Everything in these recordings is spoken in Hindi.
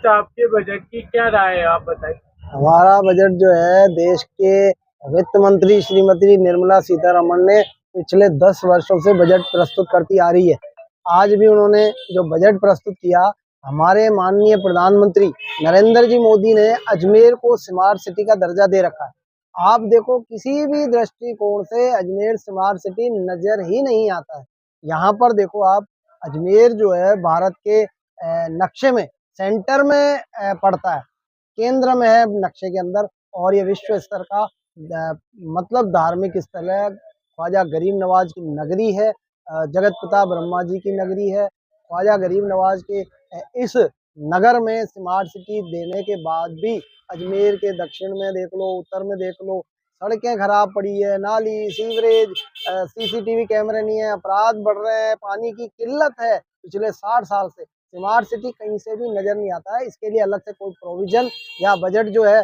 आज आपके बजट की क्या राय है, आप बताइए। हमारा बजट जो है, देश के वित्त मंत्री श्रीमती निर्मला सीतारमण ने पिछले 10 वर्षों से बजट प्रस्तुत करती आ रही है। आज भी उन्होंने जो बजट प्रस्तुत किया, हमारे माननीय प्रधानमंत्री नरेंद्र जी मोदी ने अजमेर को स्मार्ट सिटी का दर्जा दे रखा है। आप देखो, किसी भी दृष्टिकोण से अजमेर स्मार्ट सिटी नजर ही नहीं आता है। यहाँ पर देखो आप, अजमेर जो है भारत के नक्शे में सेंटर में पड़ता है, केंद्र में है नक्शे के अंदर। और ये विश्व स्तर का मतलब धार्मिक स्थल है। ख्वाजा गरीब नवाज की नगरी है, जगत पिता ब्रह्मा जी की नगरी है। ख्वाजा गरीब नवाज के इस नगर में स्मार्ट सिटी देने के बाद भी अजमेर के दक्षिण में देख लो, उत्तर में देख लो, सड़कें खराब पड़ी है, नाली, सीवरेज, सीसीटीवी कैमरे नहीं है, अपराध बढ़ रहे हैं, पानी की किल्लत है पिछले 60 साल से। स्मार्ट सिटी कहीं से भी नजर नहीं आता है। इसके लिए अलग से कोई प्रोविजन या बजट जो है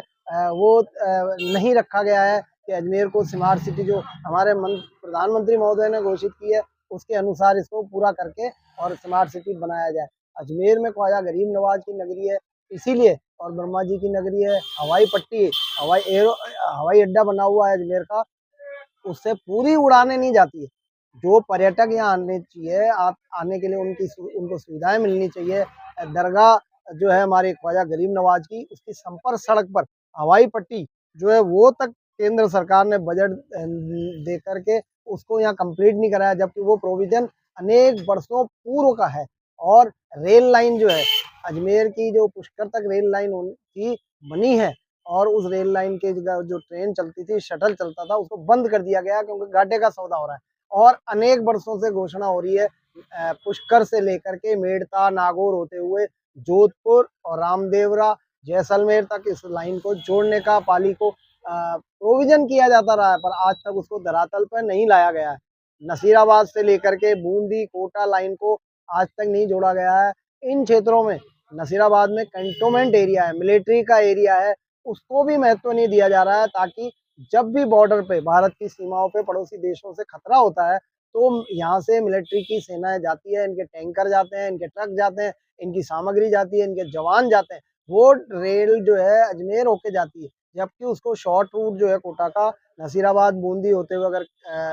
वो नहीं रखा गया है कि अजमेर को स्मार्ट सिटी जो हमारे प्रधानमंत्री महोदय ने घोषित की है, उसके अनुसार इसको पूरा करके और स्मार्ट सिटी बनाया जाए। अजमेर में ख्वाजा गरीब नवाज की नगरी है, इसीलिए, और ब्रह्मा जी की नगरी है, हवाई पट्टी, हवाई अड्डा बना हुआ है अजमेर का, उससे पूरी उड़ानें नहीं जाती है। जो पर्यटक यहाँ आने चाहिए, आप आने के लिए उनको सुविधाएं मिलनी चाहिए। दरगाह जो है हमारे ख्वाजा गरीब नवाज की, उसकी संपर्क सड़क पर हवाई पट्टी जो है वो तक केंद्र सरकार ने बजट दे करके उसको यहाँ कंप्लीट नहीं कराया, जबकि वो प्रोविजन अनेक वर्षों पूर्व का है। और रेल लाइन जो है अजमेर की, जो पुष्कर तक रेल लाइन की बनी है, और उस रेल लाइन के जो ट्रेन चलती थी, शटल चलता था, उसको बंद कर दिया गया क्योंकि घाटे का सौदा हो रहा है। और अनेक वर्षों से घोषणा हो रही है, पुष्कर से लेकर के मेड़ता, नागौर होते हुए जोधपुर और रामदेवरा, जैसलमेर तक इस लाइन को जोड़ने का पाली को प्रोविजन किया जाता रहा है, पर आज तक उसको धरातल पर नहीं लाया गया है। नसीराबाद से लेकर के बूंदी कोटा लाइन को आज तक नहीं जोड़ा गया है। इन क्षेत्रों में, नसीराबाद में कंटोनमेंट एरिया है, मिलिट्री का एरिया है, उसको भी महत्व नहीं दिया जा रहा है, ताकि जब भी बॉर्डर पे, भारत की सीमाओं पे पड़ोसी देशों से खतरा होता है, तो यहाँ से मिलिट्री की सेनाएं जाती है, इनके टैंकर जाते हैं, इनके ट्रक जाते हैं, इनकी सामग्री जाती है, इनके जवान जाते हैं। वो रेल जो है अजमेर होके जाती है, जबकि उसको शॉर्ट रूट जो है कोटा का, नसीराबाद बूंदी होते हुए अगर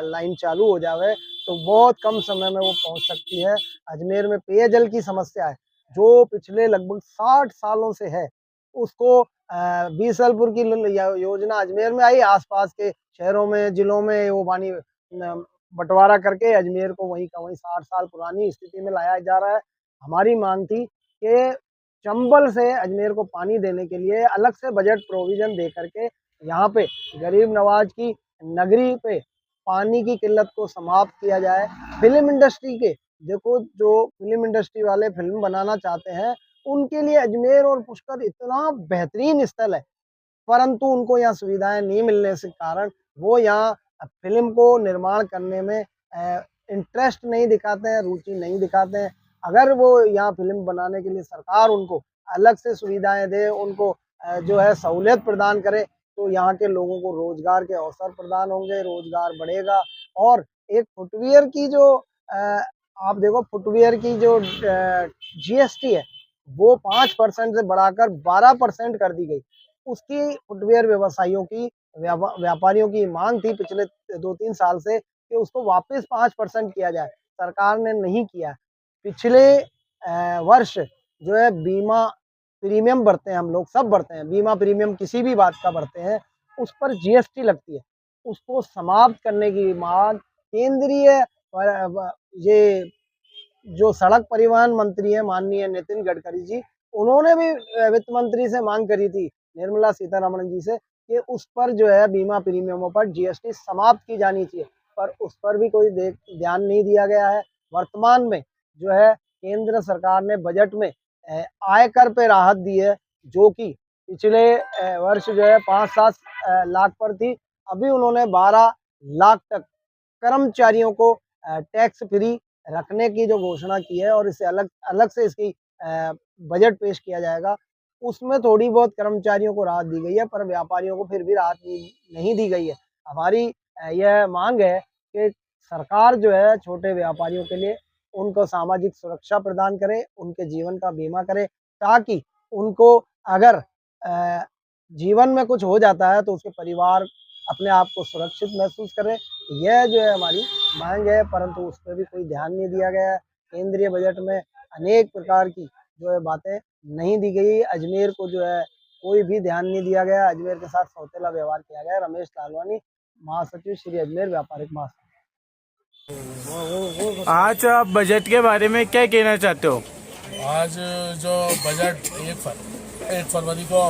लाइन चालू हो जावे तो बहुत कम समय में वो पहुंच सकती है। अजमेर में पेयजल की समस्या है, जो पिछले लगभग 60 सालों से है। उसको बीसलपुर की योजना अजमेर में आई, आसपास के शहरों में, जिलों में वो पानी बंटवारा करके अजमेर को वहीं का वहीं 60 साल पुरानी स्थिति में लाया जा रहा है। हमारी मांग थी कि चंबल से अजमेर को पानी देने के लिए अलग से बजट प्रोविजन दे करके यहाँ पे गरीब नवाज की नगरी पे पानी की किल्लत को समाप्त किया जाए। फिल्म इंडस्ट्री के, देखो, जो फिल्म इंडस्ट्री वाले फिल्म बनाना चाहते हैं, उनके लिए अजमेर और पुष्कर इतना बेहतरीन स्थल है, परंतु उनको यहाँ सुविधाएं नहीं मिलने के कारण वो यहाँ फिल्म को निर्माण करने में इंटरेस्ट नहीं दिखाते हैं, रुचि नहीं दिखाते हैं। अगर वो यहाँ फिल्म बनाने के लिए सरकार उनको अलग से सुविधाएं दे, उनको जो है सहूलियत प्रदान करे, तो यहाँ के लोगों को रोजगार के अवसर प्रदान होंगे, रोजगार बढ़ेगा। और एक फुटवियर की जो आप देखो, फुटवियर की जो जीएसटी है, वो 5% से बढ़ाकर 12% कर दी गई। उसकी फुटवियर व्यवसायियों की, व्यापारियों की मांग थी पिछले 2-3 साल से कि उसको वापस 5% किया जाए, सरकार ने नहीं किया। पिछले वर्ष जो है बीमा प्रीमियम भरते हैं, हम लोग सब भरते हैं, बीमा प्रीमियम किसी भी बात का भरते हैं, उस पर जीएसटी लगती है। उसको समाप्त करने की मांग केंद्रीय ये जो सड़क परिवहन मंत्री है माननीय नितिन गडकरी जी, उन्होंने भी वित्त मंत्री से मांग करी थी, निर्मला सीतारमण जी से, कि उस पर जो है बीमा प्रीमियमों पर जीएसटी समाप्त की जानी चाहिए, पर उस पर भी कोई ध्यान नहीं दिया गया है। वर्तमान में जो है केंद्र सरकार ने बजट में आयकर पे राहत दी है, जो कि पिछले वर्ष जो है 5-7 लाख पर थी, अभी उन्होंने 12 लाख तक कर्मचारियों को टैक्स फ्री रखने की जो घोषणा की है, और इसे अलग अलग से इसकी बजट पेश किया जाएगा। उसमें थोड़ी बहुत कर्मचारियों को राहत दी गई है, पर व्यापारियों को फिर भी राहत नहीं दी गई है। हमारी यह मांग है कि सरकार जो है छोटे व्यापारियों के लिए उनको सामाजिक सुरक्षा प्रदान करे, उनके जीवन का बीमा करे, ताकि उनको अगर जीवन में कुछ हो जाता है तो उसके परिवार अपने आप को सुरक्षित महसूस करे। यह जो है हमारी मांग है, परंतु उस पर भी कोई ध्यान नहीं दिया गया है। केंद्रीय बजट में अनेक प्रकार की जो है बातें नहीं दी गई। अजमेर को जो है कोई भी ध्यान नहीं दिया गया। अजमेर के साथ सौतेला व्यवहार किया गया। रमेश लालवानी, महासचिव श्री अजमेर व्यापारिक महासंघ। आज आप बजट के बारे में क्या कहना चाहते हो? आज जो बजट 1 फरवरी को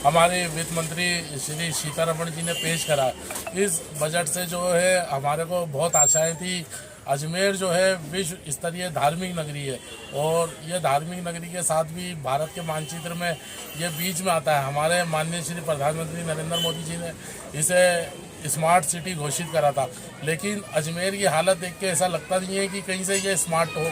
हमारे वित्त मंत्री श्री सीतारमण जी ने पेश करा, इस बजट से जो है हमारे को बहुत आशाएं थी। अजमेर जो है विश्व स्तरीय धार्मिक नगरी है और ये धार्मिक नगरी के साथ भी भारत के मानचित्र में ये बीच में आता है। हमारे माननीय श्री प्रधानमंत्री नरेंद्र मोदी जी ने इसे स्मार्ट सिटी घोषित करा था, लेकिन अजमेर की हालत देख के ऐसा लगता नहीं है कि कहीं से ये स्मार्ट हो।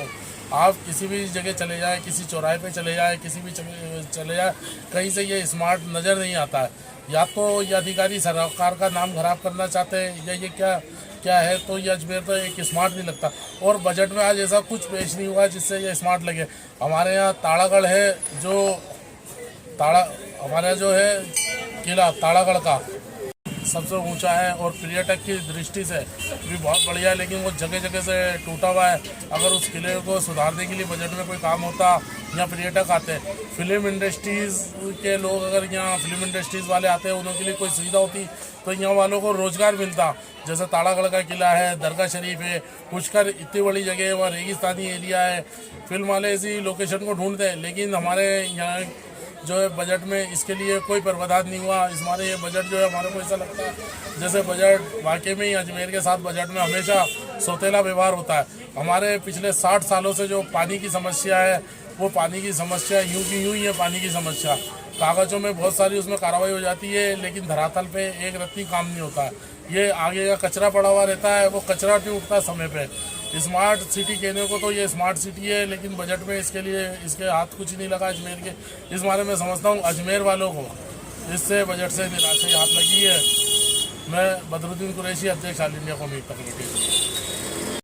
आप किसी भी जगह चले जाएं, किसी चौराहे पे चले जाएं, किसी भी चले जाएं, कहीं से ये स्मार्ट नज़र नहीं आता है। या तो ये अधिकारी सरकार का नाम खराब करना चाहते हैं या ये क्या है, तो ये अजमेर तो एक स्मार्ट नहीं लगता। और बजट में आज ऐसा कुछ पेश नहीं हुआ जिससे ये स्मार्ट लगे। हमारे यहाँ ताड़ागढ़ है, हमारे यहाँ जो है किला ताड़ागढ़ का सबसे ऊंचा है और पर्यटक की दृष्टि से भी बहुत बढ़िया है, लेकिन वो जगह जगह से टूटा हुआ है। अगर उस किले को सुधारने के लिए बजट में कोई काम होता या पर्यटक आते, फिल्म इंडस्ट्रीज़ के लोग अगर यहाँ फिल्म इंडस्ट्रीज़ वाले आते हैं, उनके लिए कोई सुविधा होती तो यहाँ वालों को रोजगार मिलता। जैसे ताड़ागढ़ का किला है, दरगाह शरीफ है, पुष्कर इतनी बड़ी जगह है, वहाँ रेगिस्तानी एरिया है। फिल्म वाले ऐसी लोकेशन को ढूंढते हैं, लेकिन हमारे यहाँ जो है बजट में इसके लिए कोई प्रावधान नहीं हुआ। इस हमारे ये बजट जो है हमारे को ऐसा लगता है जैसे बजट वाकई में ही अजमेर के साथ बजट में हमेशा सौतेला व्यवहार होता है। हमारे पिछले 60 सालों से जो पानी की समस्या है, वो पानी की समस्या यूं की यूं ही है। पानी की समस्या कागज़ों में बहुत सारी उसमें कार्रवाई हो जाती है, लेकिन धरातल पे एक रत्ती काम नहीं होता है। ये आगे का कचरा पड़ा हुआ रहता है, वो कचरा नहीं उठता समय पे। स्मार्ट सिटी कहने को तो ये स्मार्ट सिटी है, लेकिन बजट में इसके लिए इसके हाथ कुछ नहीं लगा अजमेर के। इस बारे में समझता हूँ अजमेर वालों को इससे बजट से निराशा हाथ लगी है। मैं बदरुद्दीन कुरैशी, अध्यक्ष ऑल इंडिया कॉमिक कमेटी।